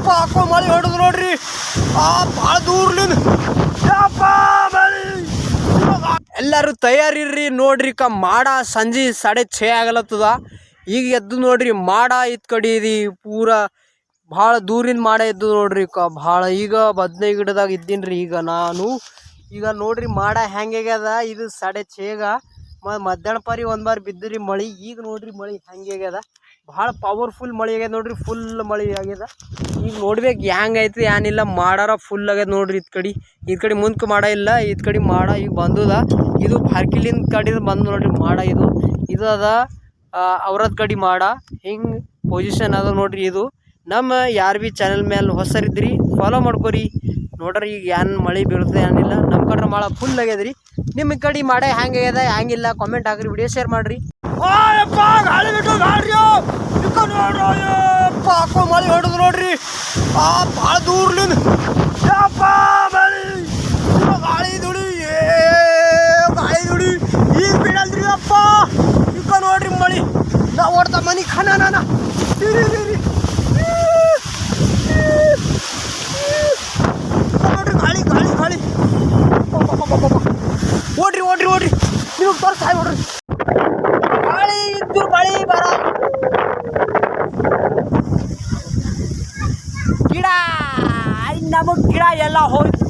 ಪಾಕೋ ಮಳೆ ಹೊಡೆದು ನೋಡ್ರಿ ಭಾಳ ದೂರ್ಲಿಂದ ಎಲ್ಲರೂ ತಯಾರಿರ್ರಿ ನೋಡ್ರಿ ಮಾಡ ಸಂಜೆ 6:30 ಆಗಲತ್ತದ. ಈಗ ಎದ್ದು ನೋಡ್ರಿ ಮಾಡ ಇತ್ ಕಡೆ ಇದಿ ಪೂರ ಭಾಳ ದೂರಿಂದ ಮಾಡ ಎದ್ದು ನೋಡ್ರಿ ಭಾಳ. ಈಗ ಬದ್ನೆ ಗಿಡದಾಗ ಇದ್ದೀನ್ರಿ ಈಗ ನೋಡ್ರಿ ಮಾಡ ಹೆಂಗಾಗ್ಯದ. ಇದು 6:30 ಮಧ್ಯಾಹ್ನ ಪರಿ ಒಂದು ಬಾರಿ ಬಿದ್ದ್ರಿ ಮಳೆ. ಈಗ ನೋಡ್ರಿ ಮಳೆ ಹೆಂಗಾಗ್ಯದ, ಭಾಳ ಪವರ್ಫುಲ್ ಮಳೆ ಆಗ್ಯದ ನೋಡ್ರಿ, ಫುಲ್ ಮಳೆ ಆಗ್ಯದ. ಈಗ ನೋಡ್ಬೇಕು ಹೆಂಗೈತಿ ಏನಿಲ್ಲ. ಮಾಡಾರ ಫುಲ್ ಆಗ್ಯದ ನೋಡ್ರಿ. ಈ ಕಡೆ ಮುಂದಕ್ಕೆ ಮಾಡ ಇಲ್ಲ, ಈ ಕಡೆ ಮಾಡ ಈಗ ಬಂದದ. ಇದು ಹರ್ಕಿಲಿಂದ ಕಡೆ ಬಂದು ನೋಡ್ರಿ ಮಾಡ. ಇದು ಅದ ಅವ್ರದ್ ಕಡೆ ಮಾಡ. ಹಿಂಗೆ ಪೊಸಿಷನ್ ಅದ ನೋಡ್ರಿ. ಇದು ನಮ್ಮ ಯಾರು ಭೀ ಚಾನಲ್ ಮೇಲೆ ಹೊಸರಿದ್ರಿ ಫಾಲೋ ಮಾಡ್ಕೊರಿ ನೋಡ್ರಿ. ಈಗ ಏನು ಮಳೆ ಬೀಳ್ತದೆ ಏನಿಲ್ಲ. ನಮ್ಮ ಕಡೆ ಮಾಡ ಫುಲ್ ಆಗ್ಯದ್ರಿ. ನಿಮ್ಮ ಕಡೆ ಮಾಡ ಹೆಂಗಾಗ್ಯದ ಹೆಂಗಿಲ್ಲ ಕಾಮೆಂಟ್ ಹಾಕ್ರಿ, ವಿಡಿಯೋ ಶೇರ್ ಮಾಡ್ರಿ. ಪಾಕೋ ಮಳೆ ಹೊಡೆದು ನೋಡ್ರಿ ಭಾಳ ದೂರ್ಲಿಂದ ಗಾಳಿ ದುಡಿ ಈಗ ಬಿಡಲ್ರಿ ಅಪ್ಪ. ಈಗ ನೋಡ್ರಿ ಮಳಿ ನಾ ಓಡ್ತಾ ಮನಿ ಖಾನ ನೋಡ್ರಿ ಗಾಳಿ ಗಾಳಿ ಗಾಳಿ ಓಡ್ರಿ ನಿಮಗೆ ತೋರ್ಸಾಯ್ ನೋಡ್ರಿ. ಗಾಳಿ ಇದ್ದು ಮಳಿ ಬರ ಗಿಡ ನಮಗ್ ಗಿಡ ಎಲ್ಲ ಹೋಯ್ತು